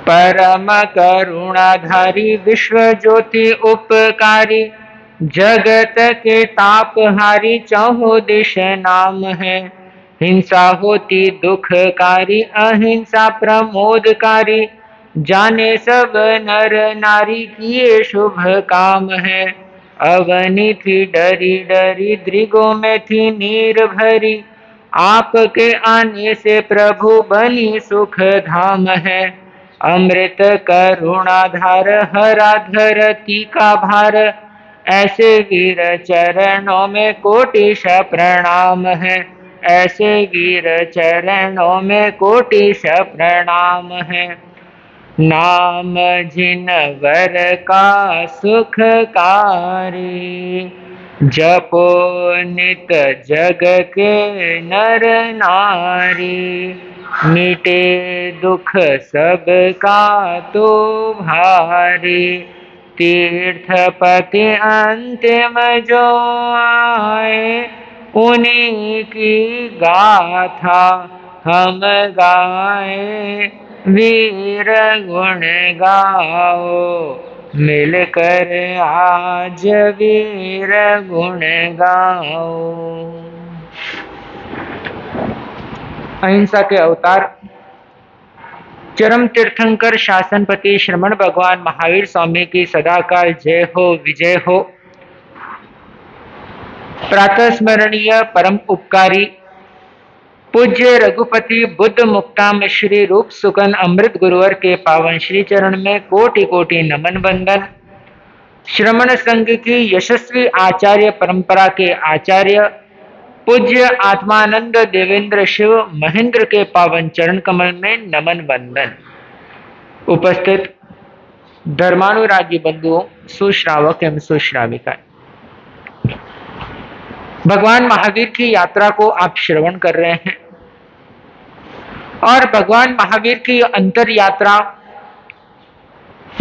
परम करुणाधारी विश्व ज्योति उपकारी, जगत के तापहारी चहुँ दिश नाम है। हिंसा होती दुखकारी, अहिंसा प्रमोदकारी, जाने सब नर नारी किए शुभ काम है। अवनी थी डरी डरी, दृगों में थी नीर भरी, आपके आने से प्रभु बनी सुख धाम है। अमृत करुणाधार, हरा धरती का भार, ऐसे वीर चरणों में कोटिश प्रणाम है। ऐसे वीर चरणों में कोटिश प्रणाम है। नाम जिन वर का सुखकारी, जपो नित जग के नर नारी। मिटे दुख सब का तो भारी, तीर्थपति अंतिम जो आए, उन्हीं की गाथा हम गाए। वीर गुण गाओ मिलकर आज, वीर गुण गाओ। अहिंसा के अवतार चरम तीर्थंकर शासनपति श्रमण भगवान महावीर स्वामी की सदाकाल जय हो, विजय हो। प्रातः स्मरणीय परम उपकारी पूज्य रघुपति बुद्ध मुक्ताम श्री रूप सुकन अमृत गुरुवर के पावन श्री चरण में कोटि कोटि नमन बंदन। श्रमण संघ की यशस्वी आचार्य परंपरा के आचार्य पूज्य आत्मानंद देवेंद्र शिव महेंद्र के पावन चरण कमल में नमन बंदन। उपस्थित धर्मानुरागी बंधुओं, सुश्रावक एवं सुश्राविका, भगवान महावीर की यात्रा को आप श्रवण कर रहे हैं और भगवान महावीर की अंतर यात्रा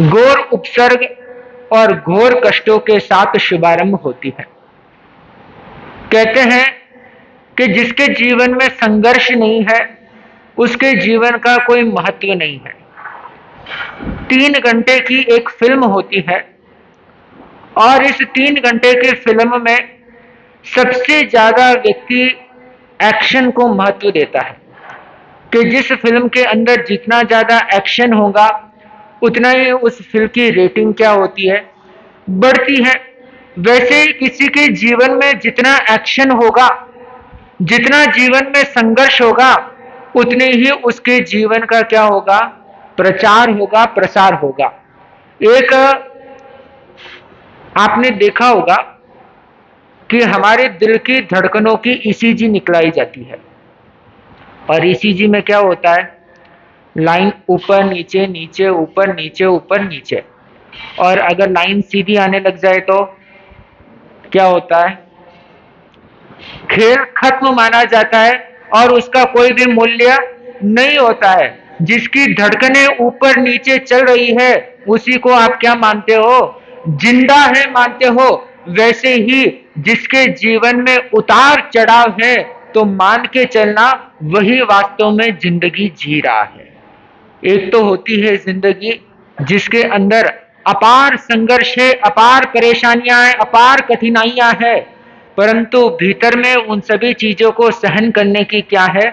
घोर उपसर्ग और घोर कष्टों के साथ शुभारंभ होती है। कहते हैं कि जिसके जीवन में संघर्ष नहीं है उसके जीवन का कोई महत्व नहीं है। 3 घंटे की एक फिल्म होती है और इस 3 घंटे की फिल्म में सबसे ज्यादा व्यक्ति एक्शन को महत्व देता है कि जिस फिल्म के अंदर जितना ज्यादा एक्शन होगा उतना ही उस फिल्म की रेटिंग क्या होती है, बढ़ती है। वैसे ही किसी के जीवन में जितना एक्शन होगा, जितना जीवन में संघर्ष होगा, उतने ही उसके जीवन का क्या होगा, प्रचार होगा, प्रसार होगा। एक आपने देखा होगा कि हमारे दिल की धड़कनों की ईसीजी निकलाई जाती है और ईसीजी में क्या होता है, लाइन ऊपर नीचे नीचे ऊपर नीचे ऊपर नीचे, और अगर लाइन सीधी आने लग जाए तो क्या होता है, खेल खत्म माना जाता है और उसका कोई भी मूल्य नहीं होता है। जिसकी धड़कनें ऊपर नीचे चल रही है उसी को आप क्या मानते हो, जिंदा है मानते हो। वैसे ही जिसके जीवन में उतार चढ़ाव है तो मान के चलना वही वास्तव में जिंदगी जी रहा है। एक तो होती है जिंदगी जिसके अंदर अपार संघर्ष है, अपार परेशानियां हैं, अपार कठिनाइयां हैं, परंतु भीतर में उन सभी चीजों को सहन करने की क्या है,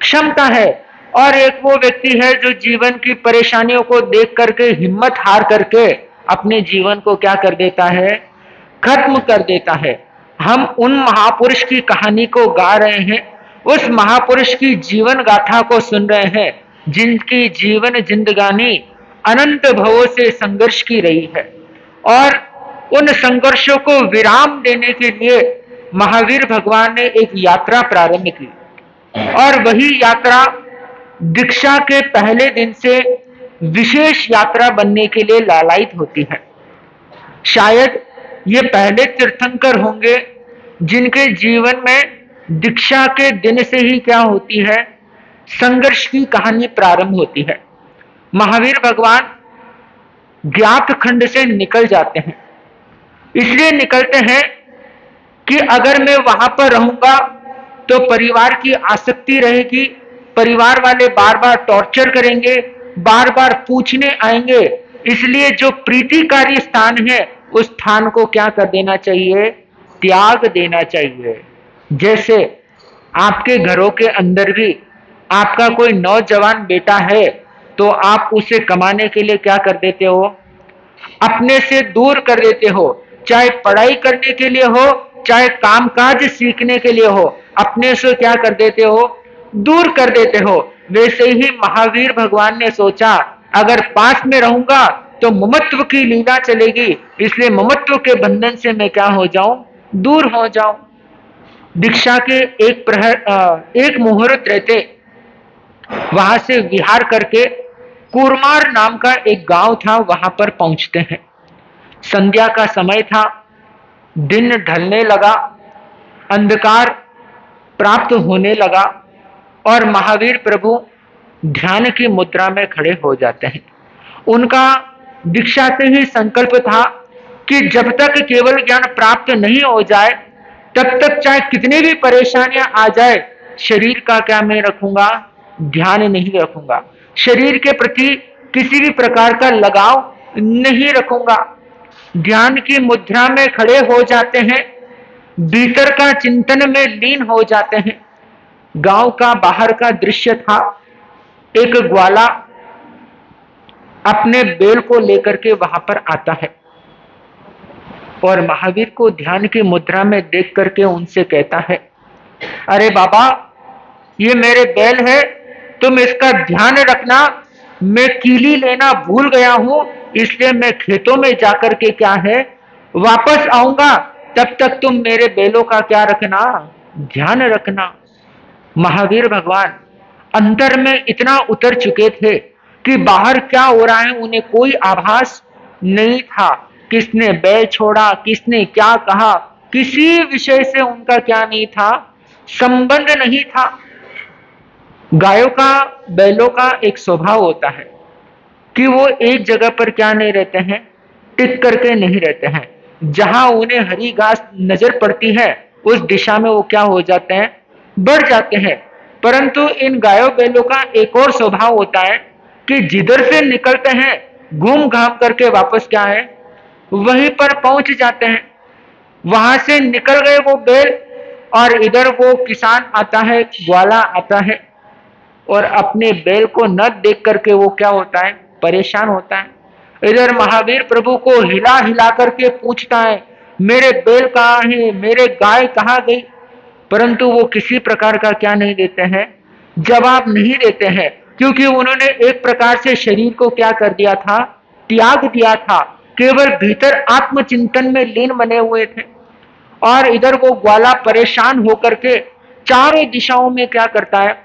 क्षमता है। और एक वो व्यक्ति है जो जीवन की परेशानियों को देख करके हिम्मत हार करके अपने जीवन को क्या कर देता है, खत्म कर देता है। हम उन महापुरुष की कहानी को गा रहे हैं, उस महापुरुष की जीवन गाथा को सुन रहे हैं जिनकी जीवन जिंदगानी अनंत भवों से संघर्ष की रही है और उन संघर्षों को विराम देने के लिए महावीर भगवान ने एक यात्रा प्रारंभ की और वही यात्रा दीक्षा के पहले दिन से विशेष यात्रा बनने के लिए लालायित होती है। शायद ये पहले तीर्थंकर होंगे जिनके जीवन में दीक्षा के दिन से ही क्या होती है, संघर्ष की कहानी प्रारंभ होती है। महावीर भगवान ज्ञात खंड से निकल जाते हैं, इसलिए निकलते हैं कि अगर मैं वहां पर रहूंगा तो परिवार की आसक्ति रहेगी, परिवार वाले बार बार टॉर्चर करेंगे, बार बार पूछने आएंगे। इसलिए जो प्रीतिकारी स्थान है उस स्थान को क्या कर देना चाहिए, त्याग देना चाहिए। जैसे आपके घरों के अंदर भी आपका कोई नौजवान बेटा है तो आप उसे कमाने के लिए क्या कर देते हो, अपने से दूर कर देते हो। चाहे पढ़ाई करने के लिए हो, चाहे कामकाज सीखने के लिए हो, अपने से क्या कर देते हो, दूर कर देते हो। वैसे ही महावीर भगवान ने सोचा अगर पास में रहूंगा तो ममत्व की लीला चलेगी, इसलिए ममत्व के बंधन से मैं क्या हो जाऊं, दूर हो जाऊं। दीक्षा के एक मुहूर्त रहते वहां से विहार करके कुरमार नाम का एक गांव था, वहां पर पहुंचते हैं। संध्या का समय था, दिन ढलने लगा, अंधकार प्राप्त होने लगा और महावीर प्रभु ध्यान की मुद्रा में खड़े हो जाते हैं। उनका दीक्षा से ही संकल्प था कि जब तक केवल ज्ञान प्राप्त नहीं हो जाए तब तक चाहे कितनी भी परेशानियां आ जाए, शरीर का क्या मैं रखूंगा, ध्यान नहीं रखूंगा, शरीर के प्रति किसी भी प्रकार का लगाव नहीं रखूंगा। ध्यान की मुद्रा में खड़े हो जाते हैं, भीतर का चिंतन में लीन हो जाते हैं। गांव का बाहर का दृश्य था, एक ग्वाला अपने बैल को लेकर के वहां पर आता है और महावीर को ध्यान की मुद्रा में देख करके उनसे कहता है, अरे बाबा ये मेरे बैल है, तुम इसका ध्यान रखना, मैं कीली लेना भूल गया हूं, इसलिए मैं खेतों में जाकर के क्या है वापस आऊंगा, तब तक तुम मेरे बैलों का क्या रखना, ध्यान रखना। महावीर भगवान अंदर में इतना उतर चुके थे कि बाहर क्या हो रहा है उन्हें कोई आभास नहीं था। किसने बैल छोड़ा, किसने क्या कहा, किसी विषय से उनका क्या नहीं था, संबंध नहीं था। गायों का, बैलों का एक स्वभाव होता है कि वो एक जगह पर क्या नहीं रहते हैं, टिक करके नहीं रहते हैं। जहां उन्हें हरी घास नजर पड़ती है उस दिशा में वो क्या हो जाते हैं, बढ़ जाते हैं। परंतु इन गायों बैलों का एक और स्वभाव होता है कि जिधर से निकलते हैं घूम घाम करके वापस क्या है, वहीं पर पहुंच जाते हैं। वहां से निकल गए वो बैल और इधर वो किसान आता है, ग्वाला आता है और अपने बैल को न देख करके वो क्या होता है, परेशान होता है। इधर महावीर प्रभु को हिला हिला करके पूछता है, मेरे बैल कहाँ है, मेरे गाय कहाँ गई, परंतु वो किसी प्रकार का क्या नहीं देते हैं, जवाब नहीं देते हैं, क्योंकि उन्होंने एक प्रकार से शरीर को क्या कर दिया था, त्याग दिया था, केवल भीतर आत्मचिंतन में लीन बने हुए थे। और इधर वो ग्वाला परेशान होकर के चारों दिशाओं में क्या करता है,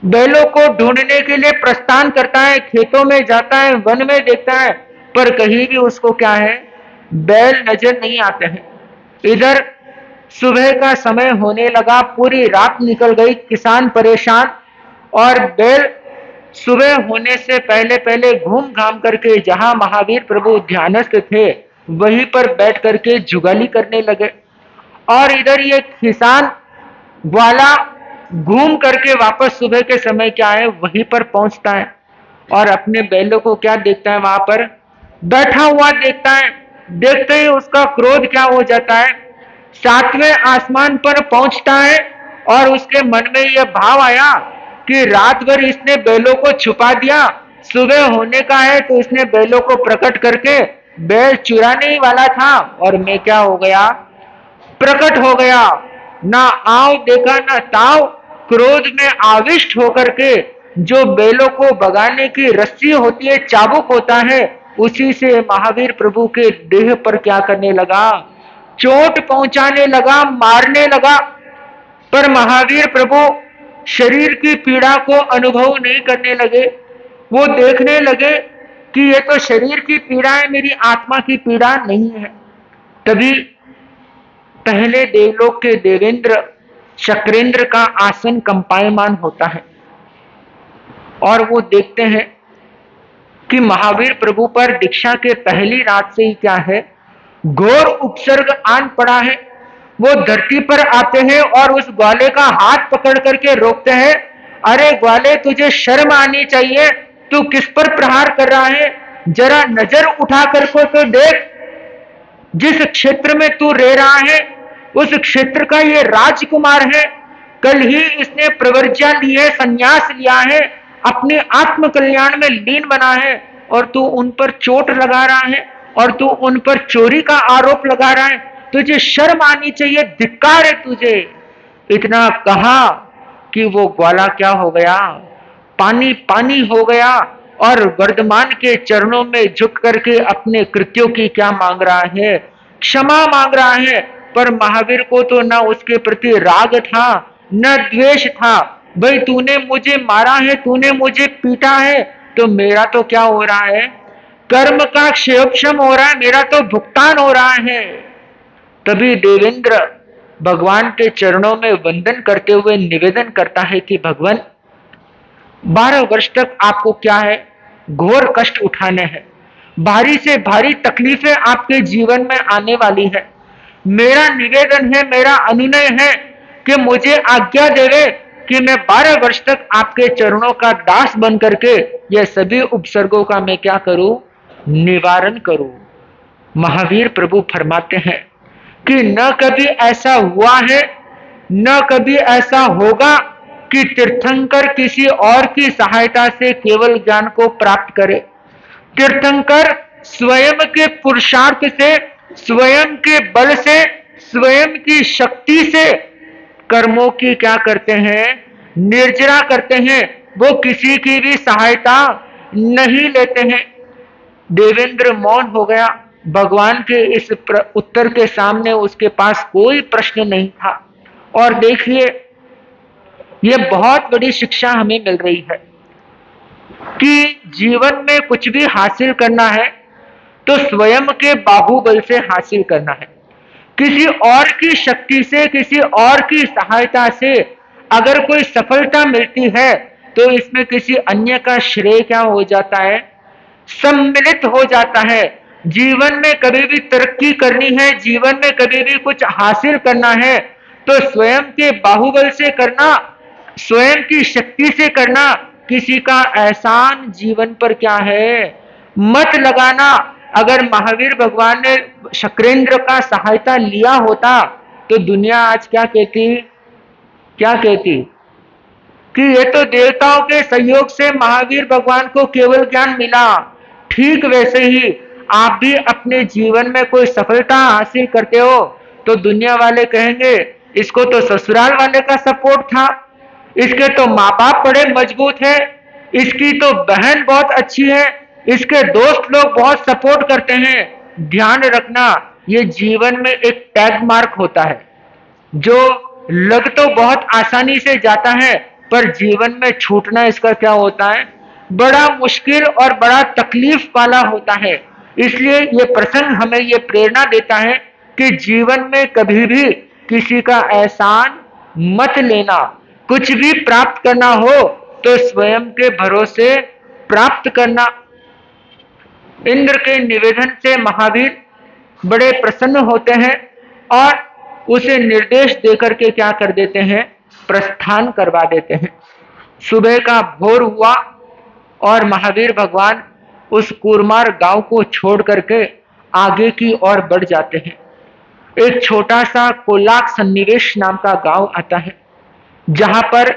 बैलों को ढूंढने के लिए प्रस्थान करता है, खेतों में जाता है, वन में देखता है, पर कहीं भी उसको क्या है, बैल नजर नहीं आते हैं। इधर सुबह का समय होने लगा, पूरी रात निकल गई, किसान परेशान और बैल सुबह होने से पहले पहले घूम घाम करके जहां महावीर प्रभु ध्यानस्थ थे वहीं पर बैठ करके जुगाली करने लगे। और इधर ये किसान ग्वाला घूम करके वापस सुबह के समय क्या है वहीं पर पहुंचता है और अपने बैलों को क्या देखता है, वहां पर बैठा हुआ देखता है। देखते ही उसका क्रोध क्या हो जाता है, सातवें आसमान पर पहुंचता है और उसके मन में यह भाव आया कि रात भर इसने बैलों को छुपा दिया, सुबह होने का है तो इसने बैलों को प्रकट करके बैल चुराने ही वाला था और मैं क्या हो गया, प्रकट हो गया। ना आव देखा ना ताव, क्रोध में आविष्ट होकर के जो बैलों को भगाने की रस्सी होती है, चाबुक होता है, उसी से महावीर प्रभु के देह पर क्या करने लगा, चोट पहुंचाने लगा, मारने लगा। पर महावीर प्रभु शरीर की पीड़ा को अनुभव नहीं करने लगे। वो देखने लगे कि ये तो शरीर की पीड़ा है, मेरी आत्मा की पीड़ा नहीं है। तभी पहले देवलोक के देवेंद्र शक्रेंद्र का आसन कंपायमान होता है और वो देखते हैं कि महावीर प्रभु पर दीक्षा के पहली रात से ही क्या है, घोर उपसर्ग आन पड़ा है। वो धरती पर आते हैं और उस ग्वाले का हाथ पकड़ करके रोकते हैं, अरे ग्वाले तुझे शर्म आनी चाहिए, तू किस पर प्रहार कर रहा है? जरा नजर उठा कर को तो देख। जिस क्षेत्र में तू रह रहा है उस क्षेत्र का ये राजकुमार है। कल ही इसने प्रवर्ज्या ली है, संन्यास लिया है, अपने आत्म कल्याण में लीन बना है, और तू उन पर चोट लगा रहा है और तू उन पर चोरी का आरोप लगा रहा है। तुझे शर्म आनी चाहिए, धिक्कार है तुझे। इतना कहा कि वो ग्वाला क्या हो गया, पानी पानी हो गया, और वर्धमान के चरणों में झुक करके अपने कृत्यों की क्या मांग रहा है, क्षमा मांग रहा है। पर महावीर को तो न उसके प्रति राग था न द्वेष था। भाई तूने मुझे मारा है, तूने मुझे पीटा है, तो मेरा तो क्या हो रहा है, कर्म का क्षेपक्षम हो रहा है, मेरा तो भुगतान हो रहा है। तभी देवेंद्र भगवान के चरणों में वंदन करते हुए निवेदन करता है कि भगवान 12 वर्ष तक आपको क्या है, घोर कष्ट उठाने हैं, भारी से भारी तकलीफें आपके जीवन में आने वाली है। मेरा निवेदन है, मेरा अनुनय है कि मुझे आज्ञा देवे कि मैं 12 वर्ष तक आपके चरणों का दास बन करके यह सभी उपसर्गों का मैं क्या करूं, निवारण करूं। महावीर प्रभु फरमाते हैं कि न कभी ऐसा हुआ है, न कभी ऐसा होगा कि तीर्थंकर किसी और की सहायता से केवल ज्ञान को प्राप्त करे। तीर्थंकर स्वयं के पुरुषार्थ से, स्वयं के बल से, स्वयं की शक्ति से कर्मों की क्या करते हैं, निर्जरा करते हैं। वो किसी की भी सहायता नहीं लेते हैं। देवेंद्र मौन हो गया। भगवान के इस उत्तर के सामने उसके पास कोई प्रश्न नहीं था। और देखिए, यह बहुत बड़ी शिक्षा हमें मिल रही है कि जीवन में कुछ भी हासिल करना है तो स्वयं के बाहुबल से हासिल करना है। किसी और की शक्ति से, किसी और की सहायता से अगर कोई सफलता मिलती है तो इसमें किसी अन्य का श्रेय क्या हो जाता है, सम्मिलित हो जाता है। जीवन में कभी भी तरक्की करनी है, जीवन में कभी भी कुछ हासिल करना है तो स्वयं के बाहुबल से करना, स्वयं की शक्ति से करना, किसी का एहसान जीवन पर क्या है मत लगाना। अगर महावीर भगवान ने शक्रेंद्र का सहायता लिया होता तो दुनिया आज क्या कहती, क्या कहती कि ये तो देवताओं के सहयोग से महावीर भगवान को केवल ज्ञान मिला। ठीक वैसे ही आप भी अपने जीवन में कोई सफलता हासिल करते हो तो दुनिया वाले कहेंगे इसको तो ससुराल वाले का सपोर्ट था, इसके तो माँ बाप बड़े मजबूत है, इसकी तो बहन बहुत अच्छी है, इसके दोस्त लोग बहुत सपोर्ट करते हैं। ध्यान रखना, ये जीवन में एक टैग मार्क होता है जो लग तो बहुत आसानी से जाता है पर जीवन में छूटना इसका क्या होता है, बड़ा मुश्किल और बड़ा तकलीफ वाला होता है। इसलिए ये प्रसंग हमें ये प्रेरणा देता है कि जीवन में कभी भी किसी का एहसान मत लेना। कुछ भी प्राप्त करना हो तो स्वयं के भरोसे प्राप्त करना। इंद्र के निवेदन से महावीर बड़े प्रसन्न होते हैं और उसे निर्देश देकर के क्या कर देते हैं, प्रस्थान करवा देते हैं। सुबह का भोर हुआ और महावीर भगवान उस कुरमार गांव को छोड़ करके आगे की ओर बढ़ जाते हैं। एक छोटा सा कोलाक सन्निवेश नाम का गांव आता है जहां पर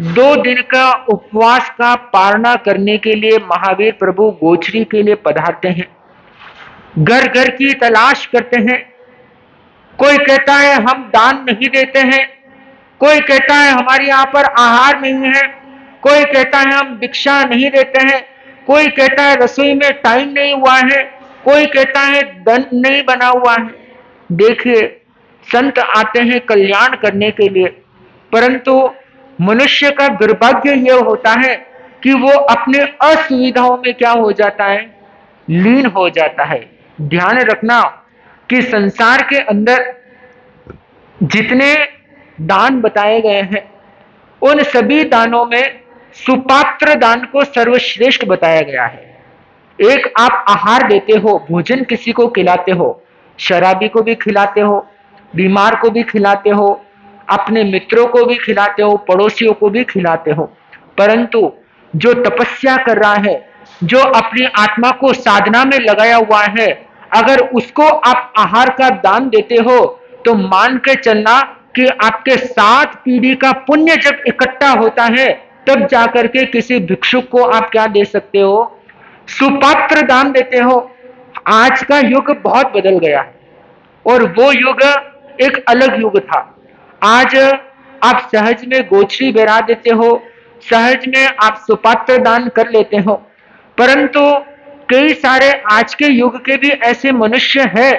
2 दिन का उपवास का पारणा करने के लिए महावीर प्रभु गोचरी के लिए पधारते हैं। घर घर की तलाश करते हैं। कोई कहता है हम दान नहीं देते हैं, कोई कहता है हमारे यहाँ पर आहार नहीं है, कोई कहता है हम भिक्षा नहीं देते हैं, कोई कहता है रसोई में टाइम नहीं हुआ है, कोई कहता है धन नहीं बना हुआ है। देखिए, संत आते हैं कल्याण करने के लिए, परंतु मनुष्य का दुर्भाग्य यह होता है कि वो अपने असुविधाओं में क्या हो जाता है, लीन हो जाता है। ध्यान रखना कि संसार के अंदर जितने दान बताए गए हैं उन सभी दानों में सुपात्र दान को सर्वश्रेष्ठ बताया गया है। एक आप आहार देते हो, भोजन किसी को खिलाते हो, शराबी को भी खिलाते हो, बीमार को भी खिलाते हो, अपने मित्रों को भी खिलाते हो, पड़ोसियों को भी खिलाते हो, परंतु जो तपस्या कर रहा है, जो अपनी आत्मा को साधना में लगाया हुआ है, अगर उसको आप आहार का दान देते हो तो मान के चलना कि आपके 7 पीढ़ी का पुण्य जब इकट्ठा होता है तब जाकर के किसी भिक्षुक को आप क्या दे सकते हो, सुपात्र दान देते हो। आज का युग बहुत बदल गया है और वो युग एक अलग युग था। आज आप सहज में गोचरी बेरा देते हो, सहज में आप सुपात्र दान कर लेते हो, परंतु कई सारे आज के युग के भी ऐसे मनुष्य हैं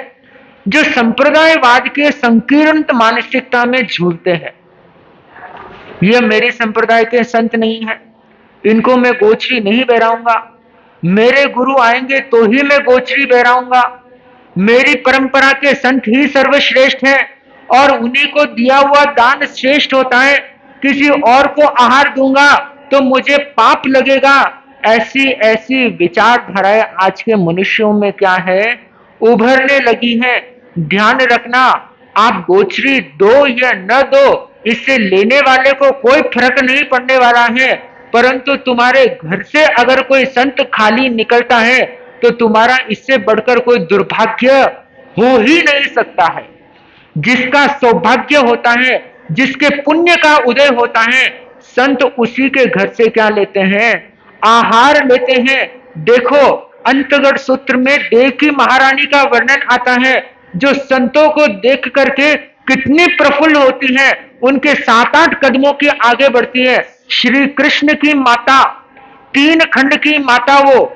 जो संप्रदायवाद के संकीर्ण मानसिकता में झूलते हैं। ये मेरे संप्रदाय के संत नहीं है, इनको मैं गोचरी नहीं बहराऊंगा, मेरे गुरु आएंगे तो ही मैं गोचरी बहराऊंगा, मेरी परंपरा के संत ही सर्वश्रेष्ठ हैं और उन्हीं को दिया हुआ दान श्रेष्ठ होता है, किसी और को आहार दूंगा तो मुझे पाप लगेगा। ऐसी ऐसी विचारधाराएं आज के मनुष्यों में क्या है, उभरने लगी हैं। ध्यान रखना, आप गोचरी दो या न दो, इससे लेने वाले को कोई फर्क नहीं पड़ने वाला है, परंतु तुम्हारे घर से अगर कोई संत खाली निकलता है तो तुम्हारा इससे बढ़कर कोई दुर्भाग्य हो ही नहीं सकता है। जिसका सौभाग्य होता है, जिसके पुण्य का उदय होता है, संत उसी के घर से क्या लेते हैं, आहार लेते हैं। देखो अंतगढ़ सूत्र में देवकी महारानी का वर्णन आता है, जो संतों को देख करके कितनी प्रफुल्ल होती है, उनके 7-8 कदमों के आगे बढ़ती है। श्री कृष्ण की माता, 3 खंड की माता, वो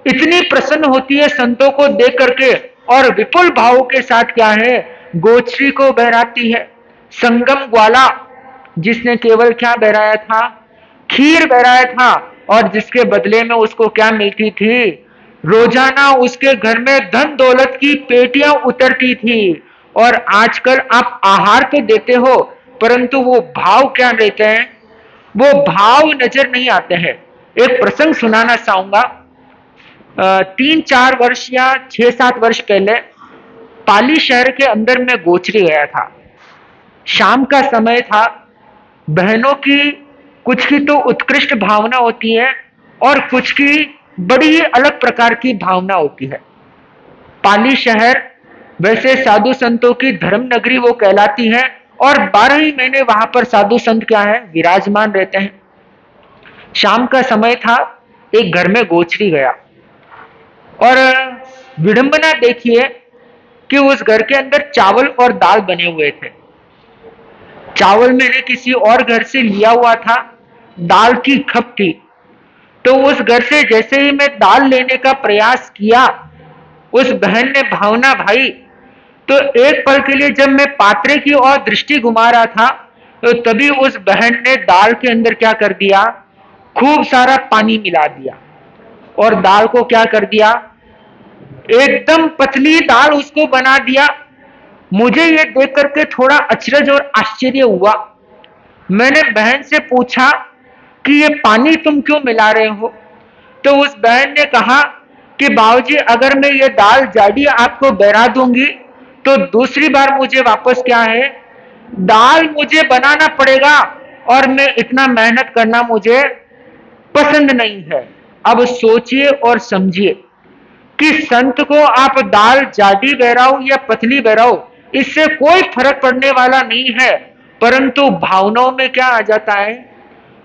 इतनी प्रसन्न होती है संतों को देख करके और विपुल भाव के साथ क्या है, गोचरी को बहराती है। संगम ग्वाला, जिसने केवल क्या बहराया था, खीर बहराया था, और जिसके बदले में उसको क्या मिलती थी, रोजाना उसके घर में धन दौलत की पेटियां उतरती थी। और आजकल आप आहार तो देते हो परंतु वो भाव क्या देते हैं, वो भाव नजर नहीं आते हैं। एक प्रसंग सुनाना चाहूंगा। 3-4 वर्ष या 6-7 वर्ष पहले पाली शहर के अंदर में गोचरी गया था। शाम का समय था। बहनों की कुछ की तो उत्कृष्ट भावना होती है और कुछ की बड़ी ही अलग प्रकार की भावना होती है। पाली शहर वैसे साधु संतों की धर्म नगरी वो कहलाती है और 12 ही महीने वहां पर साधु संत क्या है, विराजमान रहते हैं। शाम का समय था, एक घर में गोचरी गया और विडंबना देखिए कि उस घर के अंदर चावल और दाल बने हुए थे। चावल मैंने किसी और घर से लिया हुआ था, दाल की खप थी। तो उस घर से जैसे ही मैं दाल लेने का प्रयास किया, उस बहन ने भावना भाई, तो एक पल के लिए जब मैं पात्रे की ओर दृष्टि घुमा रहा था तो तभी उस बहन ने दाल के अंदर क्या कर दिया, खूब सारा पानी मिला दिया और दाल को क्या कर दिया, एकदम पतली दाल उसको बना दिया। मुझे ये देख करके थोड़ा अचरज और आश्चर्य हुआ। मैंने बहन से पूछा कि ये पानी तुम क्यों मिला रहे हो? तो उस बहन ने कहा कि बाबूजी, अगर मैं ये दाल जाडी आपको बहरा दूंगी तो दूसरी बार मुझे वापस क्या है, दाल मुझे बनाना पड़ेगा और मैं इतना मेहनत करना मुझे पसंद नहीं है। अब सोचिए और समझिए कि संत को आप दाल जाडी बहराओ या पतली बहराओ, इससे कोई फर्क पड़ने वाला नहीं है, परंतु भावनाओं में क्या आ जाता है,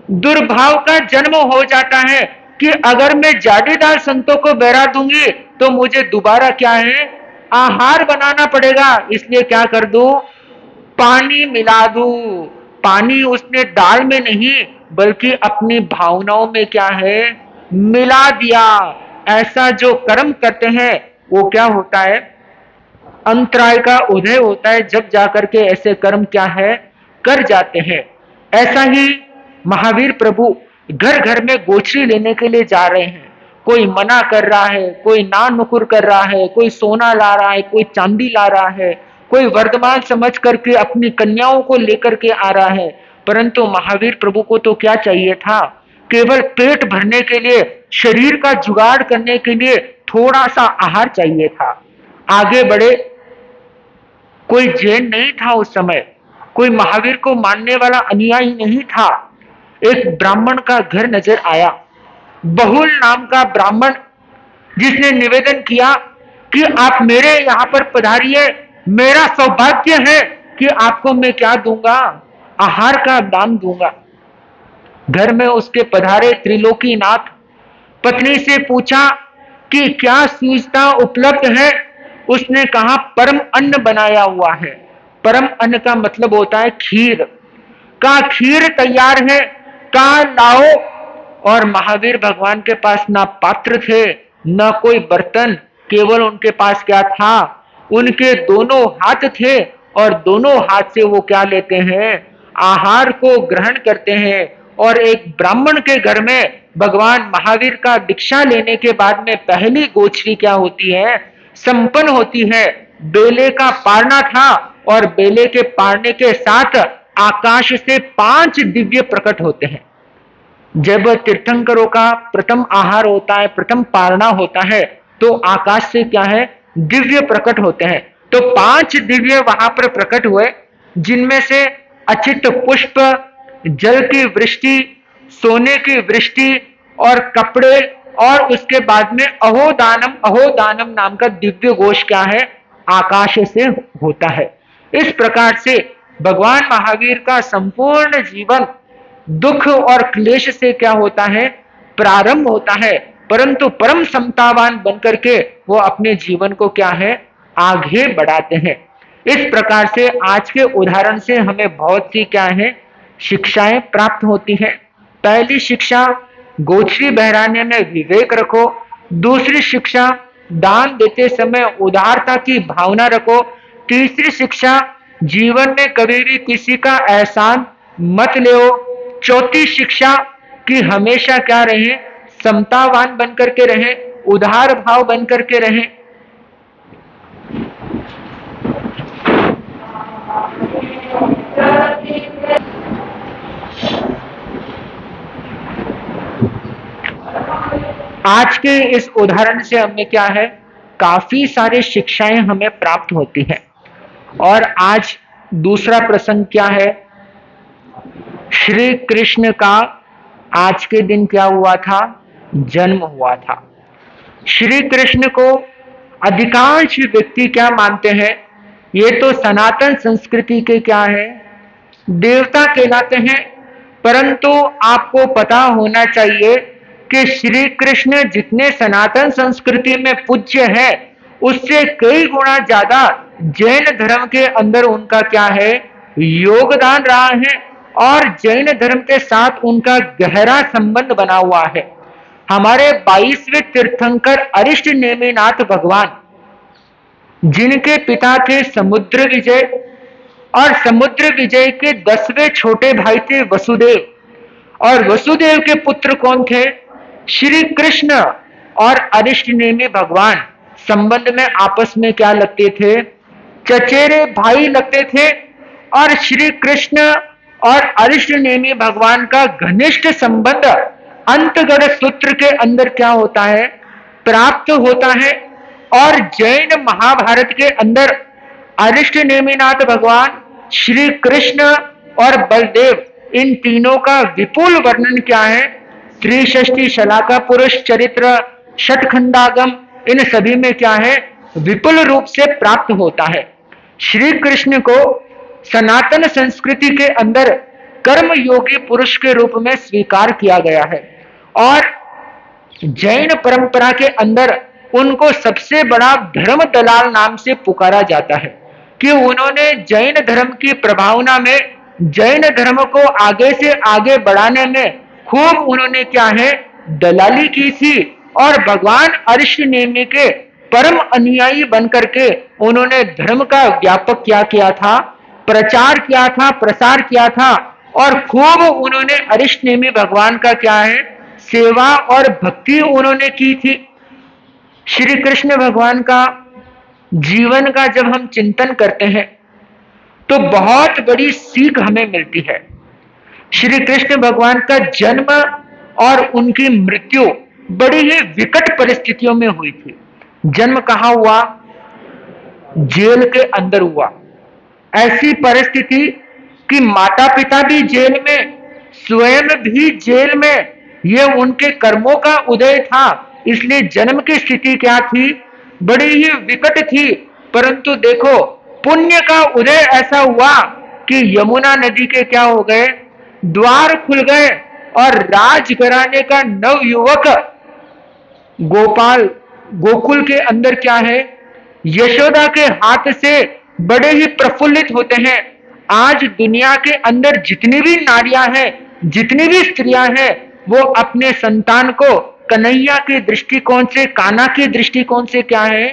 दुर्भाव का जन्म हो जाता है कि अगर मैं जाडी दाल संतों को बहरा दूंगी तो मुझे दोबारा क्या है, आहार बनाना पड़ेगा, इसलिए क्या कर दूं, पानी मिला दूं। पानी उसने दाल में नहीं बल्कि अपनी भावनाओं में क्या है, मिला दिया। ऐसा जो कर्म करते हैं वो क्या होता है, अंतराय का उदय होता है, जब जाकर के ऐसे कर्म क्या है, कर जाते हैं। ऐसा ही महावीर प्रभु घर घर में गोचरी लेने के लिए जा रहे हैं। कोई मना कर रहा है, कोई ना नुकुर कर रहा है, कोई सोना ला रहा है, कोई चांदी ला रहा है, कोई वर्तमान समझ करके अपनी कन्याओं को लेकर के आ रहा है, परंतु महावीर प्रभु को तो क्या चाहिए था, केवल पेट भरने के लिए, शरीर का जुगाड़ करने के लिए थोड़ा सा आहार चाहिए था। आगे बढ़े। कोई जैन नहीं था उस समय, कोई महावीर को मानने वाला अनुयायी नहीं था। एक ब्राह्मण का घर नजर आया। बहुल नाम का ब्राह्मण, जिसने निवेदन किया कि आप मेरे यहाँ पर पधारिए, मेरा सौभाग्य है कि आपको मैं क्या दूंगा, आहार का दान दूंगा। घर में उसके पधारे त्रिलोकीनाथ, पत्नी से पूछा कि क्या सुविधा उपलब्ध है। उसने कहा परम अन्न बनाया हुआ है। परम अन्न का मतलब होता है खीर। का खीर तैयार है, कहा लाओ। और महावीर भगवान के पास ना पात्र थे न कोई बर्तन, केवल उनके पास क्या था, उनके दोनों हाथ थे, और दोनों हाथ से वो क्या लेते हैं, आहार को ग्रहण करते हैं। और एक ब्राह्मण के घर में भगवान महावीर का दीक्षा लेने के बाद में पहली गोचरी क्या होती है, संपन्न होती है। बेले का पारना था, और बेले के पारने के साथ आकाश से 5 दिव्य प्रकट होते हैं। जब तीर्थंकरों का प्रथम आहार होता है, प्रथम पारणा होता है, तो आकाश से क्या है, दिव्य प्रकट होते हैं। तो 5 दिव्य वहां पर प्रकट हुए, जिनमें से अचित पुष्प, जल की वृष्टि, सोने की वृष्टि और कपड़े, और उसके बाद में अहोदानम, अहोदानम नाम का दिव्य घोष क्या है, आकाश से होता है। इस प्रकार से भगवान महावीर का संपूर्ण जीवन दुख और क्लेश से क्या होता है, प्रारंभ होता है, परंतु परम समतावान बनकर के वो अपने जीवन को क्या है, आगे बढ़ाते हैं। इस प्रकार से आज के उदाहरण से हमें बहुत सी क्या है, शिक्षाएं प्राप्त होती हैं। पहली शिक्षा, गोचरी बहराने में विवेक रखो। दूसरी शिक्षा, दान देते समय उदारता की भावना रखो। तीसरी शिक्षा, जीवन में कभी भी किसी का एहसान मत ले। चौथी शिक्षा कि हमेशा क्या रहे, समतावान बनकर के रहे, उदार भाव बनकर के रहे। आज के इस उदाहरण से हमें क्या है, काफी सारे शिक्षाएं हमें प्राप्त होती है। और आज दूसरा प्रसंग क्या है, श्री कृष्ण का आज के दिन क्या हुआ था, जन्म हुआ था। श्री कृष्ण को अधिकांश व्यक्ति क्या मानते हैं, ये तो सनातन संस्कृति के क्या है, देवता कहलाते हैं। परंतु आपको पता होना चाहिए कि श्री कृष्ण जितने सनातन संस्कृति में पूज्य है, उससे कई गुना ज्यादा जैन धर्म के अंदर उनका क्या है, योगदान रहा है। और जैन धर्म के साथ उनका गहरा संबंध बना हुआ है। हमारे 22वें तीर्थंकर अरिष्ट नेमिनाथ भगवान, जिनके पिता थे समुद्र विजय, और समुद्र विजय के 10वें छोटे भाई थे वसुदेव, और वसुदेव के पुत्र कौन थे, श्री कृष्ण और अरिष्ट नेमि भगवान संबंध में आपस में क्या लगते थे, चचेरे भाई लगते थे। और श्री कृष्ण और अरिष्ट नेमि भगवान का घनिष्ठ संबंध अंतगढ़ सूत्र के अंदर क्या होता है, प्राप्त होता है। और जैन महाभारत के अंदर अरिष्ट नेमिनाथ भगवान, श्री कृष्ण और बलदेव, इन तीनों का विपुल वर्णन क्या है, त्रिषष्टि शलाका पुरुष चरित्र, षटखंडागम, इन सभी में क्या है, विपुल रूप से प्राप्त होता है। श्री कृष्ण को सनातन संस्कृति के अंदर कर्म योगी पुरुष के रूप में स्वीकार किया गया है। और जैन परंपरा के अंदर उनको सबसे बड़ा धर्म दलाल नाम से पुकारा जाता है, कि उन्होंने जैन धर्म की प्रभावना में जैन धर्म को आगे से आगे बढ़ाने में खूब उन्होंने क्या है, दलाली की थी। और भगवान अरिष्ट नेमि के परम अनुयायी बनकर के उन्होंने धर्म का व्यापक क्या किया था, प्रचार किया था, प्रसार किया था। और खूब उन्होंने अरिष्ट नेमि भगवान का क्या है, सेवा और भक्ति उन्होंने की थी। श्री कृष्ण भगवान का जीवन का जब हम चिंतन करते हैं तो बहुत बड़ी सीख हमें मिलती है। श्री कृष्ण भगवान का जन्म और उनकी मृत्यु बड़ी ही विकट परिस्थितियों में हुई थी। जन्म कहाँ हुआ, जेल के अंदर हुआ। ऐसी परिस्थिति कि माता पिता भी जेल में, स्वयं भी जेल में, ये उनके कर्मों का उदय था, इसलिए जन्म की स्थिति क्या थी, बड़ी ही विकट थी। परंतु देखो पुण्य का उदय ऐसा हुआ कि यमुना नदी के क्या हो गए, द्वार खुल गए और राज घराने का नव युवक गोपाल गोकुल के अंदर क्या है, यशोदा के हाथ से बड़े ही प्रफुल्लित होते हैं। आज दुनिया के अंदर जितनी भी नारियां हैं, जितनी भी स्त्रियां हैं, वो अपने संतान को कन्हैया के दृष्टिकोण से, कान्हा के दृष्टिकोण से क्या है,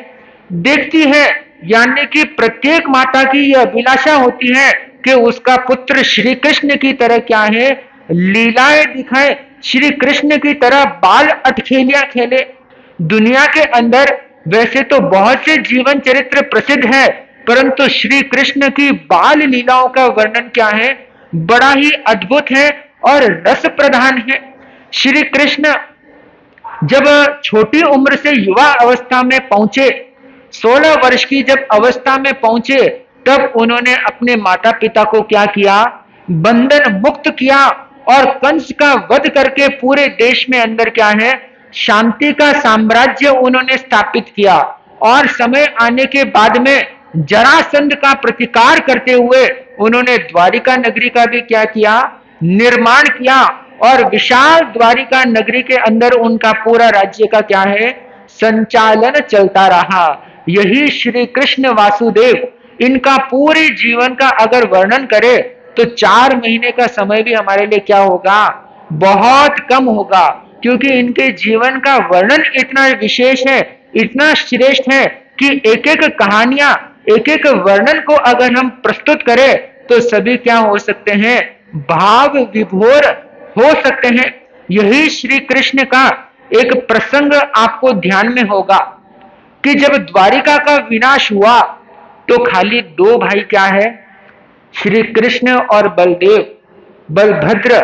देखती है। यानी कि प्रत्येक माता की यह अभिलाषा होती है कि उसका पुत्र श्री कृष्ण की तरह क्या है, लीलाएं दिखाए, श्री कृष्ण की तरह बाल अटखेलियां खेले। दुनिया के अंदर वैसे तो बहुत से जीवन चरित्र प्रसिद्ध है, परंतु श्री कृष्ण की बाल लीलाओं का वर्णन क्या है, बड़ा ही अद्भुत है और रस प्रधान है। श्री कृष्ण जब छोटी उम्र से युवा अवस्था में पहुंचे, 16 वर्ष की जब अवस्था में पहुंचे, तब उन्होंने अपने माता पिता को क्या किया, बंधन मुक्त किया और कंस का वध करके पूरे देश में अंदर क्या है, शांति का साम्राज्य उन्होंने स्थापित किया। और समय आने के बाद में जरासंध का प्रतिकार करते हुए उन्होंने द्वारिका नगरी का भी क्या किया, निर्माण किया। और विशाल द्वारिका नगरी के अंदर उनका पूरा राज्य का क्या है, संचालन चलता रहा। यही श्री कृष्ण वासुदेव, इनका पूरे जीवन का अगर वर्णन करे तो 4 महीने का समय भी हमारे लिए क्या होगा, बहुत कम होगा। क्योंकि इनके जीवन का वर्णन इतना विशेष है, इतना श्रेष्ठ है कि एक एक कहानियां, एक एक वर्णन को अगर हम प्रस्तुत करें तो सभी क्या हो सकते हैं, भाव विभोर हो सकते हैं। यही श्री कृष्ण का एक प्रसंग आपको ध्यान में होगा कि जब द्वारिका का विनाश हुआ तो खाली 2 भाई क्या है, श्री कृष्ण और बलदेव, बलभद्र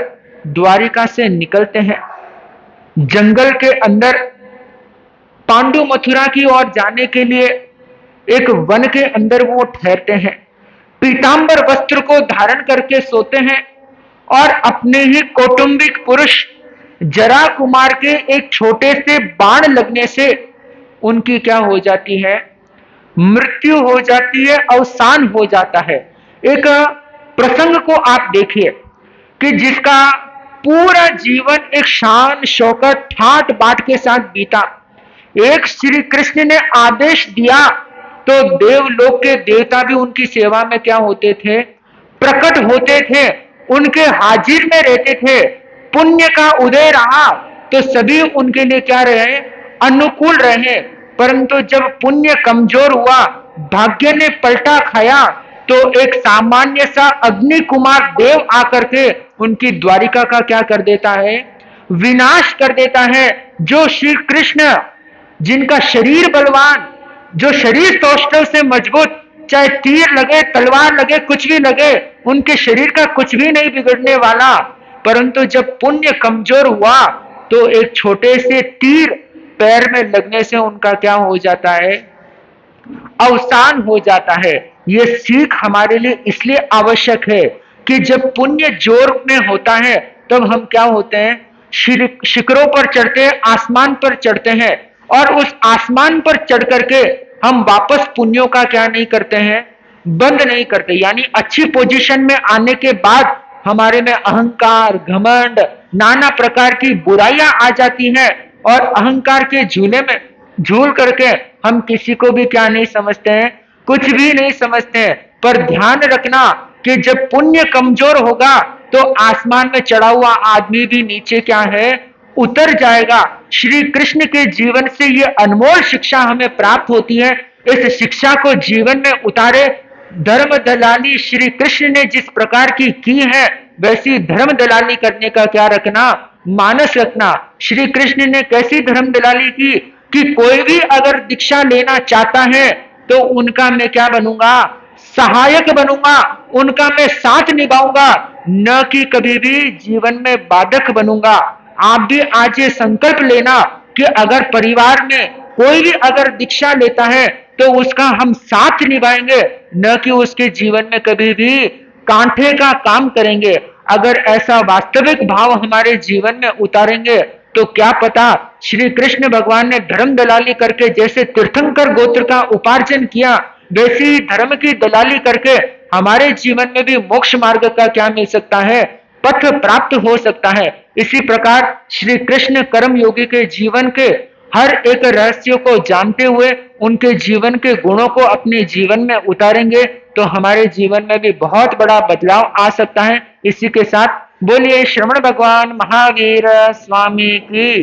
द्वारिका से निकलते हैं। जंगल के अंदर पांडु मथुरा की ओर जाने के लिए एक वन के अंदर वो ठहरते हैं। पीतांबर वस्त्र को धारण करके सोते हैं और अपने ही कौटुंबिक पुरुष जरा कुमार के एक छोटे से बाण लगने से उनकी क्या हो जाती है, मृत्यु हो जाती है, अवसान हो जाता है। एक प्रसंग को आप देखिए कि जिसका पूरा जीवन एक शान शौकत ठाट बाट के साथ बीता। एक श्री कृष्ण ने आदेश दिया तो देवलोक के देवता भी उनकी सेवा में क्या होते थे, प्रकट होते थे, उनके हाजिर में रहते थे। पुण्य का उदय रहा तो सभी उनके लिए क्या रहे, अनुकूल रहे। परंतु जब पुण्य कमजोर हुआ, भाग्य ने पलटा खाया, तो एक सामान्य सा अग्नि कुमार देव आकर के उनकी द्वारिका का क्या कर देता है, विनाश कर देता है। जो श्री कृष्ण, जिनका शरीर बलवान, जो शरीर कौशल से मजबूत, चाहे तीर लगे, तलवार लगे, कुछ भी लगे, उनके शरीर का कुछ भी नहीं बिगड़ने वाला। परंतु जब पुण्य कमजोर हुआ तो एक छोटे से तीर पैर में लगने से उनका क्या हो जाता है, अवसान हो जाता है। यह सीख हमारे लिए इसलिए आवश्यक है कि जब पुण्य जोर में होता है तब हम क्या होते हैं, शिखरों पर चढ़ते हैं, आसमान पर चढ़ते हैं, और उस आसमान पर चढ़ करके हम वापस पुण्यों का क्या नहीं करते हैं, बंद नहीं करते। यानी अच्छी पोजीशन में आने के बाद हमारे में अहंकार, घमंड, नाना प्रकार की बुराइयां आ जाती हैं और अहंकार के झूले में झूल करके हम किसी को भी क्या नहीं समझते हैं, कुछ भी नहीं समझते हैं। पर ध्यान रखना कि जब पुण्य कमजोर होगा तो आसमान में चढ़ा हुआ आदमी भी नीचे क्या है, उतर जाएगा। श्री कृष्ण के जीवन से ये अनमोल शिक्षा हमें प्राप्त होती है। इस शिक्षा को जीवन में उतारे। धर्म दलाली श्री कृष्ण ने जिस प्रकार की है, वैसी धर्म दलाली करने का क्या रखना, मानस रखना। श्री कृष्ण ने कैसी धर्म दलाली की कि कोई भी अगर दीक्षा लेना चाहता है तो उनका मैं क्या बनूंगा, सहायक बनूंगा, उनका मैं साथ निभाऊंगा, न कि कभी भी जीवन में बाधक बनूंगा। आप भी आज ये संकल्प लेना कि अगर परिवार में कोई भी अगर दीक्षा लेता है तो उसका हम साथ निभाएंगे, न कि उसके जीवन में कभी भी कांटे का काम करेंगे। अगर ऐसा वास्तविक भाव हमारे जीवन में उतारेंगे तो क्या पता श्री कृष्ण भगवान ने धर्म दलाली करके जैसे तीर्थंकर गोत्र का उपार्जन किया, वैसे ही धर्म की दलाली करके हमारे जीवन में भी मोक्ष मार्ग का क्या मिल सकता है, पथ प्राप्त हो सकता है। इसी प्रकार श्री कृष्ण कर्म योगी के जीवन के हर एक रहस्य को जानते हुए उनके जीवन के गुणों को अपने जीवन में उतारेंगे तो हमारे जीवन में भी बहुत बड़ा बदलाव आ सकता है। इसी के साथ बोलिए श्रवण भगवान महावीर स्वामी की।